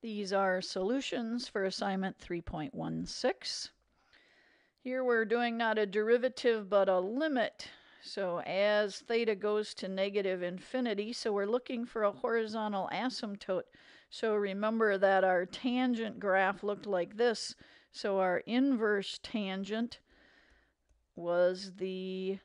These are solutions for assignment 3.16. Here we're doing not a derivative but a limit. So as theta goes to negative infinity, so we're looking for a horizontal asymptote. So remember that our tangent graph looked like this. So our inverse tangent was the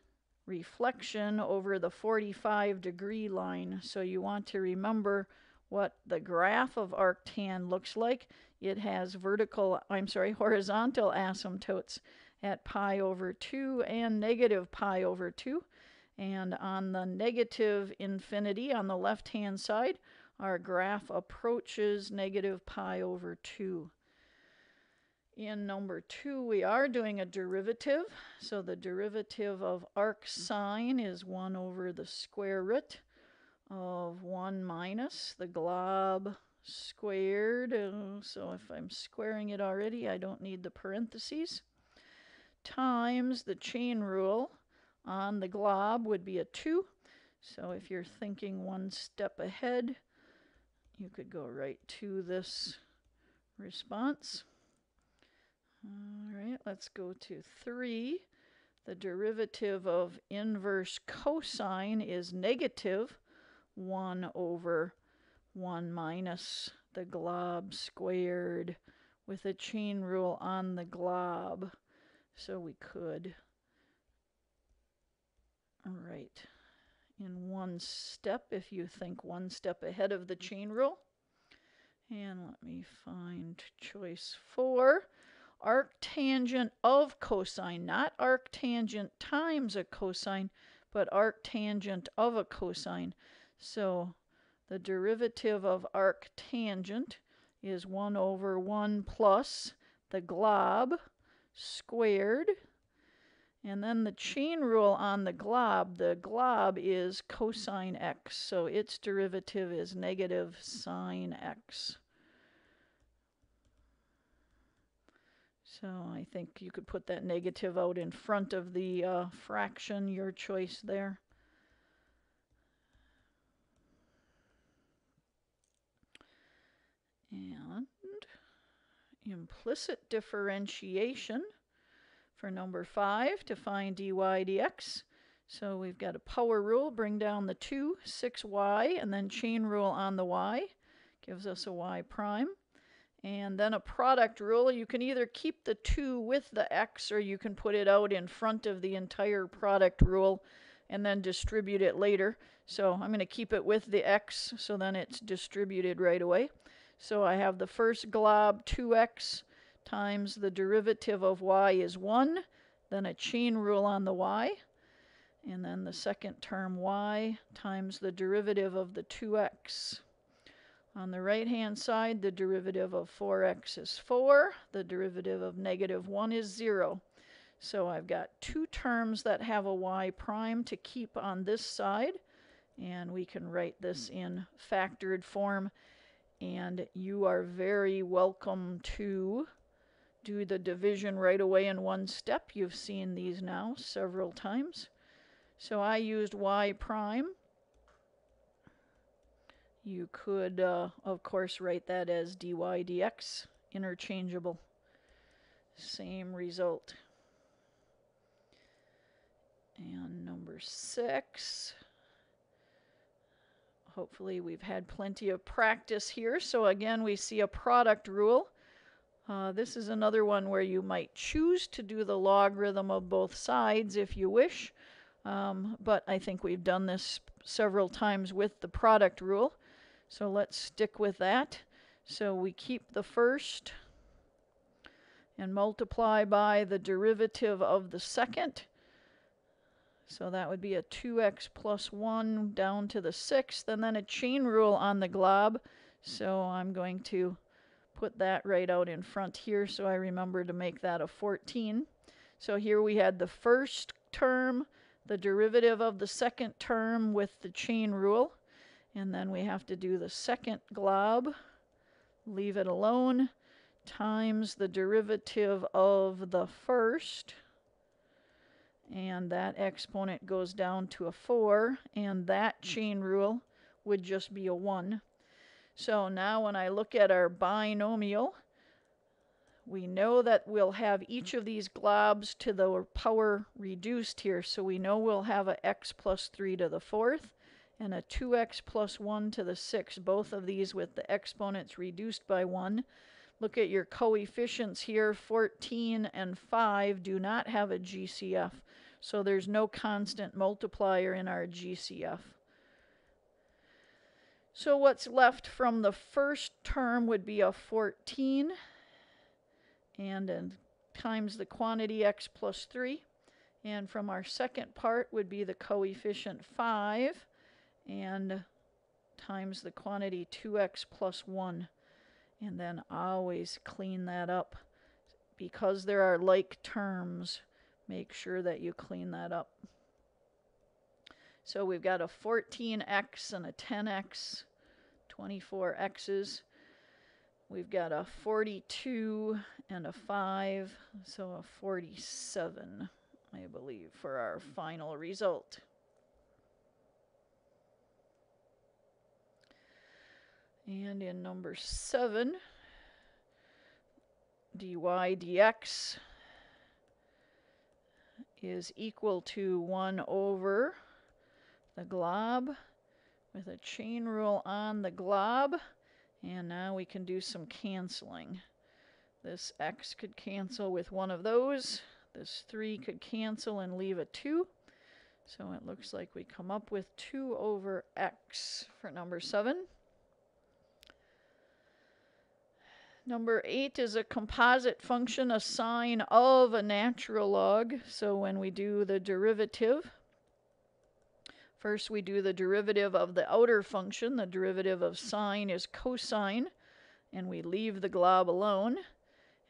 reflection over the 45-degree line. So you want to remember what the graph of arctan looks like. It has horizontal asymptotes at pi over 2 and negative pi over 2. And on the negative infinity on the left-hand side, our graph approaches negative pi over 2. In number 2, we are doing a derivative. So the derivative of arc sine is 1 over the square root of 1 minus the glob squared. So if I'm squaring it already, I don't need the parentheses. Times the chain rule on the glob would be a 2. So if you're thinking one step ahead, you could go right to this response. All right, let's go to 3. The derivative of inverse cosine is negative 1 over 1 minus the glob squared with a chain rule on the glob. So we could write in one step if you think one step ahead of the chain rule. And let me find choice 4. Arctangent of cosine, not arctangent times a cosine, but arctangent of a cosine. So the derivative of arctangent is 1 over 1 plus the glob squared. And then the chain rule on the glob is cosine x, so its derivative is negative sine x. So I think you could put that negative out in front of the fraction, your choice there. And implicit differentiation for number 5 to find dy dx. So we've got a power rule, bring down the 2, 6y, and then chain rule on the y. Gives us a y prime. And then a product rule. You can either keep the 2 with the x, or you can put it out in front of the entire product rule and then distribute it later. So I'm going to keep it with the x, so then it's distributed right away. So I have the first glob 2x times the derivative of y is 1, then a chain rule on the y, and then the second term y times the derivative of the 2x. On the right-hand side, the derivative of 4x is 4. The derivative of negative 1 is 0. So I've got 2 terms that have a y prime to keep on this side. And we can write this in factored form. And you are very welcome to do the division right away in one step. You've seen these now several times. So I used y prime. You could, of course, write that as dy dx, interchangeable. Same result. And number 6. Hopefully we've had plenty of practice here. So again, we see a product rule. This is another one where you might choose to do the logarithm of both sides if you wish. But I think we've done this several times with the product rule. So let's stick with that. So we keep the first and multiply by the derivative of the second. So that would be a 2x plus 1 down to the 6th, and then a chain rule on the glob. So I'm going to put that right out in front here so I remember to make that a 14. So here we had the first term, the derivative of the second term with the chain rule. And then we have to do the second glob, leave it alone, times the derivative of the first. And that exponent goes down to a 4, and that chain rule would just be a 1. So now when I look at our binomial, we know that we'll have each of these globs to the power reduced here. So we know we'll have a x plus 3 to the 4th and a 2x plus 1 to the 6th, both of these with the exponents reduced by 1. Look at your coefficients here. 14 and 5 do not have a GCF, so there's no constant multiplier in our GCF. So what's left from the first term would be a 14 and then times the quantity x plus 3. And from our second part would be the coefficient 5 and times the quantity 2x plus 1. And then always clean that up. Because there are like terms, make sure that you clean that up. So we've got a 14x and a 10x, 24 x's. We've got a 42 and a 5, so a 47, I believe, for our final result. And in number 7, dy dx is equal to 1 over the glob with a chain rule on the glob. And now we can do some canceling. This x could cancel with one of those. This 3 could cancel and leave a 2. So it looks like we come up with 2 over x for number 7. Number 8 is a composite function, a sine of a natural log. So when we do the derivative, first we do the derivative of the outer function. The derivative of sine is cosine, and we leave the glob alone.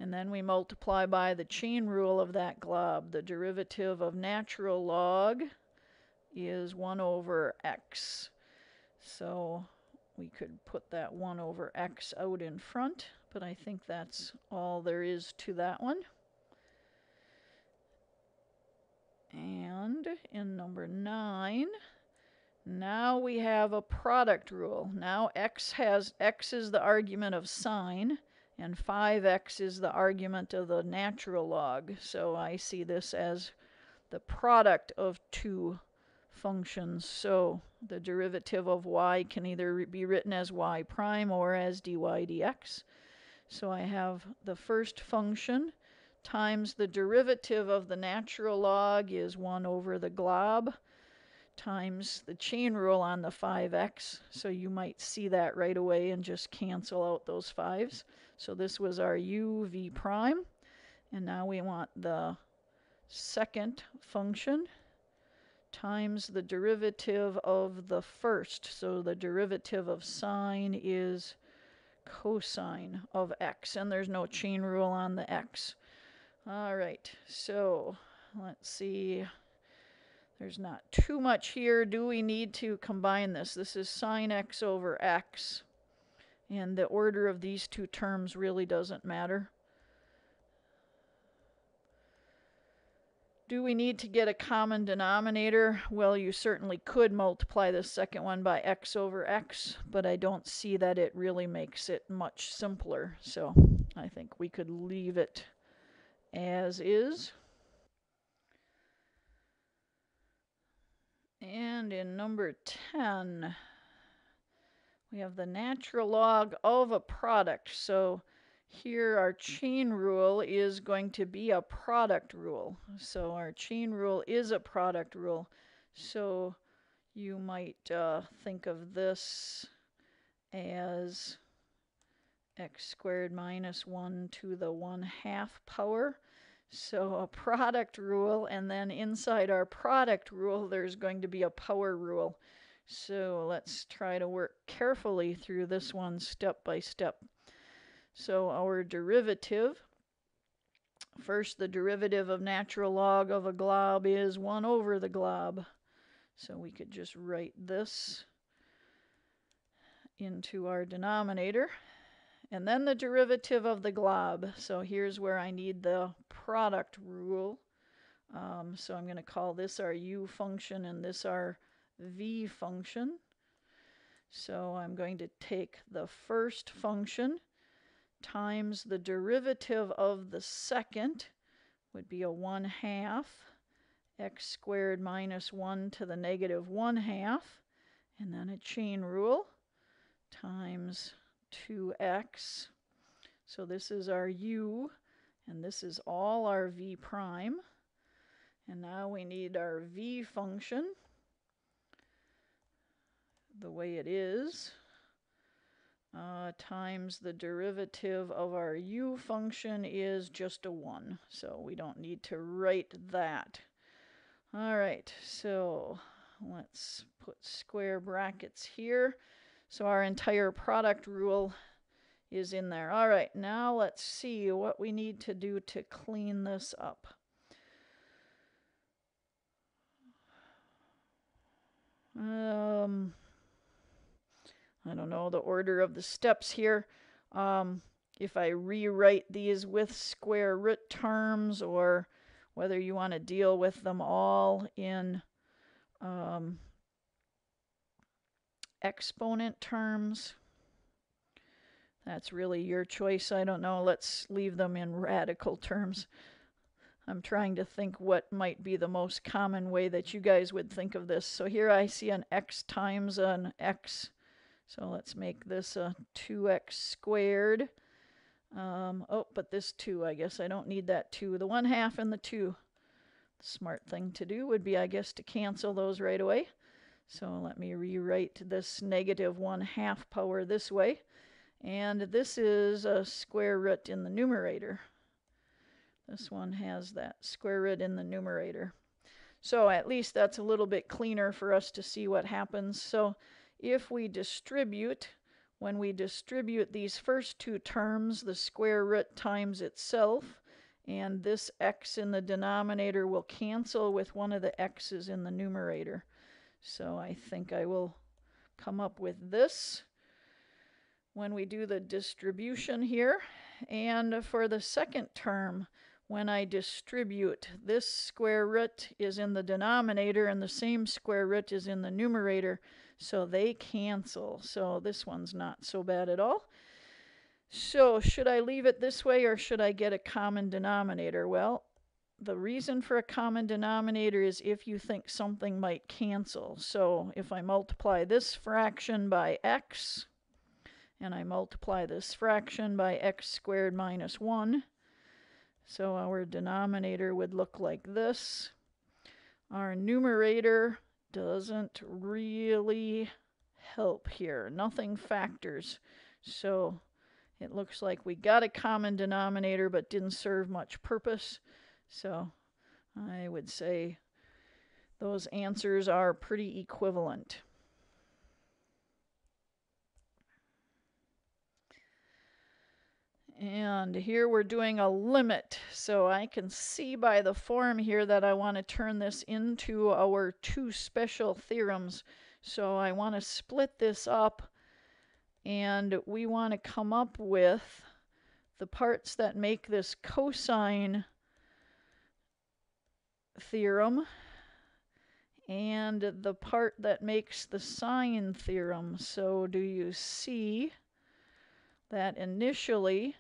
And then we multiply by the chain rule of that glob. The derivative of natural log is 1 over x. So we could put that 1 over x out in front, but I think that's all there is to that one. And in number 9, now we have a product rule. Now x is the argument of sine, and 5x is the argument of the natural log. So I see this as the product of two functions. So the derivative of y can either be written as y prime or as dy dx. So I have the first function times the derivative of the natural log is 1 over the glob times the chain rule on the 5x. So you might see that right away and just cancel out those 5's. So this was our u v prime. And now we want the second function times the derivative of the first. So the derivative of sine is cosine of x, and there's no chain rule on the x. All right, so let's see. There's not too much here. Do we need to combine this? This is sine x over x, and the order of these two terms really doesn't matter. Do we need to get a common denominator? Well, you certainly could multiply the second one by x over x, but I don't see that it really makes it much simpler. So I think we could leave it as is. And in number 10, we have the natural log of a product. So here our chain rule is going to be a product rule. So our chain rule is a product rule. So you might think of this as x squared minus 1 to the 1/2 power. So a product rule, and then inside our product rule there's going to be a power rule. So let's try to work carefully through this one step by step. So our derivative, first the derivative of natural log of a glob is 1 over the glob. So we could just write this into our denominator. And then the derivative of the glob. So here's where I need the product rule. So I'm going to call this our u function and this our v function. So I'm going to take the first function times the derivative of the second, would be a 1/2 x squared minus 1 to the negative 1/2, and then a chain rule times 2x. So this is our u, and this is all our v prime. And now we need our v function the way it is, times the derivative of our u function is just a 1. So we don't need to write that. All right, so let's put square brackets here. So our entire product rule is in there. All right, now let's see what we need to do to clean this up. I don't know the order of the steps here. If I rewrite these with square root terms, or whether you want to deal with them all in exponent terms, that's really your choice. I don't know. Let's leave them in radical terms. I'm trying to think what might be the most common way that you guys would think of this. So here I see an x times an x. So let's make this a 2x squared. Oh, but this 2, I guess I don't need that 2. The 1/2 and the 2. The smart thing to do would be, I guess, to cancel those right away. So let me rewrite this negative 1/2 power this way. And this is a square root in the numerator. This one has that square root in the numerator. So at least that's a little bit cleaner for us to see what happens. So if we distribute, when we distribute these first two terms, the square root times itself, and this x in the denominator will cancel with one of the x's in the numerator. So I think I will come up with this when we do the distribution here. And for the second term, when I distribute, this square root is in the denominator and the same square root is in the numerator, so they cancel. So this one's not so bad at all. So should I leave it this way, or should I get a common denominator? Well, the reason for a common denominator is if you think something might cancel. So if I multiply this fraction by x, and I multiply this fraction by x squared minus 1, so our denominator would look like this. Our numerator doesn't really help here. Nothing factors. So it looks like we got a common denominator but didn't serve much purpose. So I would say those answers are pretty equivalent. And here we're doing a limit. So I can see by the form here that I want to turn this into our two special theorems. So I want to split this up, and we want to come up with the parts that make this cosine theorem and the part that makes the sine theorem. So do you see that initially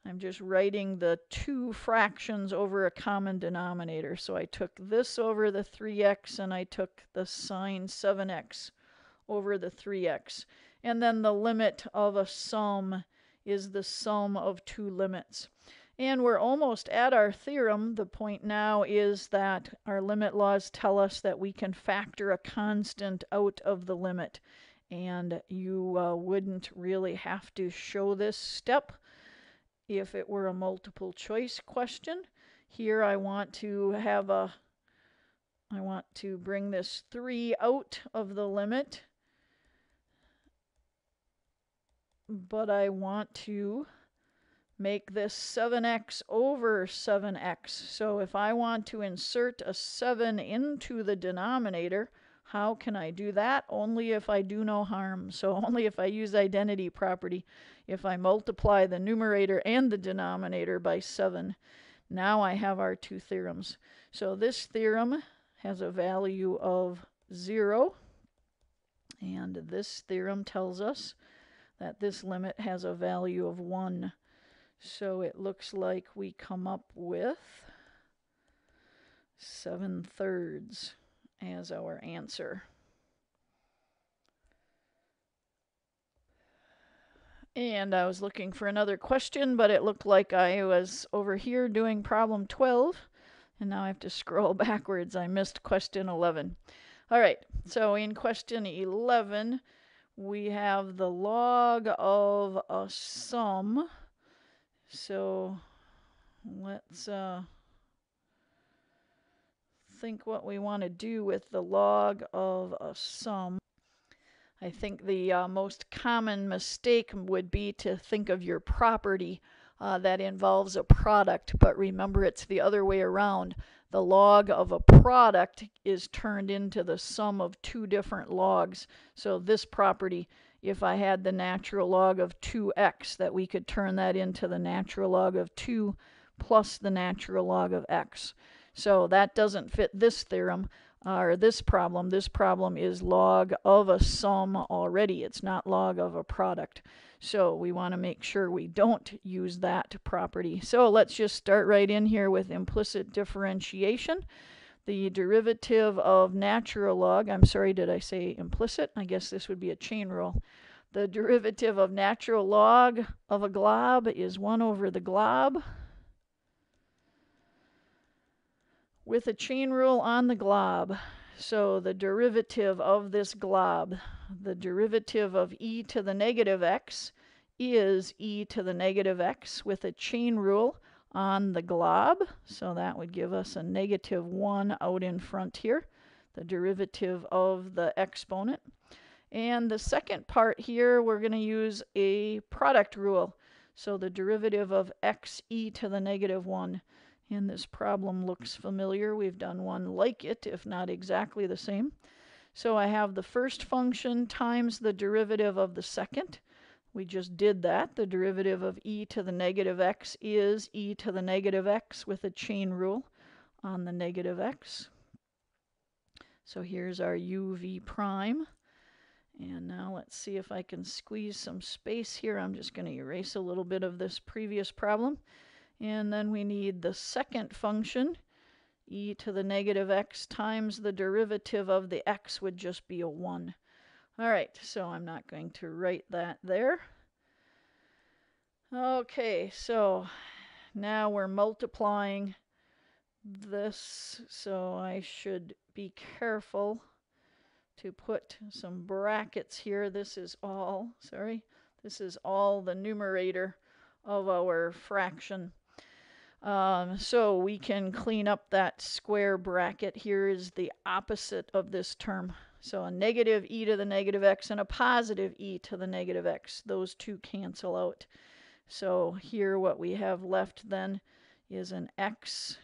I'm just writing the two fractions over a common denominator. So I took this over the 3x and I took the sine 7x over the 3x. And then the limit of a sum is the sum of two limits. And we're almost at our theorem. The point now is that our limit laws tell us that we can factor a constant out of the limit. And you wouldn't really have to show this step if it were a multiple choice question. Here I want to bring this 3 out of the limit, but I want to make this 7x over 7x. So if I want to insert a 7 into the denominator, how can I do that? Only if I do no harm. So only if I use identity property. If I multiply the numerator and the denominator by 7, now I have our two theorems. So this theorem has a value of 0. And this theorem tells us that this limit has a value of 1. So it looks like we come up with 7/3 as our answer. And I was looking for another question, but it looked like I was over here doing problem 12, and now I have to scroll backwards. I missed question 11. All right, so in question 11, we have the log of a sum. So let's think what we want to do with the log of a sum. I think the most common mistake would be to think of your property that involves a product, but remember it's the other way around. The log of a product is turned into the sum of two different logs. So this property, if I had the natural log of 2x, that we could turn that into the natural log of 2 plus the natural log of x. So that doesn't fit this theorem. Or this problem is log of a sum already. It's not log of a product. So we want to make sure we don't use that property. So let's just start right in here with implicit differentiation. The derivative of natural log, I'm sorry, did I say implicit? I guess this would be a chain rule. The derivative of natural log of a glob is 1 over the glob, with a chain rule on the glob. So the derivative of this glob, the derivative of e to the negative x, is e to the negative x with a chain rule on the glob. So that would give us a -1 out in front here, the derivative of the exponent. And the second part here, we're going to use a product rule. So the derivative of x e to the -1. And this problem looks familiar. We've done one like it, if not exactly the same. So I have the first function times the derivative of the second. We just did that. The derivative of e to the negative x is e to the negative x with a chain rule on the negative x. So here's our uv prime. And now let's see if I can squeeze some space here. I'm just going to erase a little bit of this previous problem. And then we need the second function, e to the negative x times the derivative of the x would just be a 1. All right, so I'm not going to write that there. Okay, so now we're multiplying this, so I should be careful to put some brackets here. This is all the numerator of our fraction. So we can clean up that square bracket. Here is the opposite of this term. So a negative e to the negative x and a positive e to the negative x. Those two cancel out. So here what we have left then is an x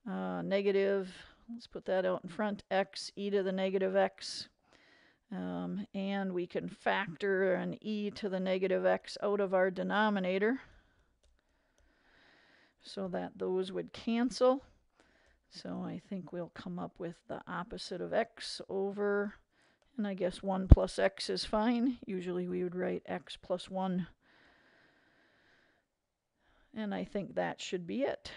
negative, let's put that out in front, x e to the negative x. And we can factor an e to the negative x out of our denominator, so that those would cancel. So I think we'll come up with the opposite of x over, and I guess 1 plus x is fine. Usually we would write x plus 1. And I think that should be it.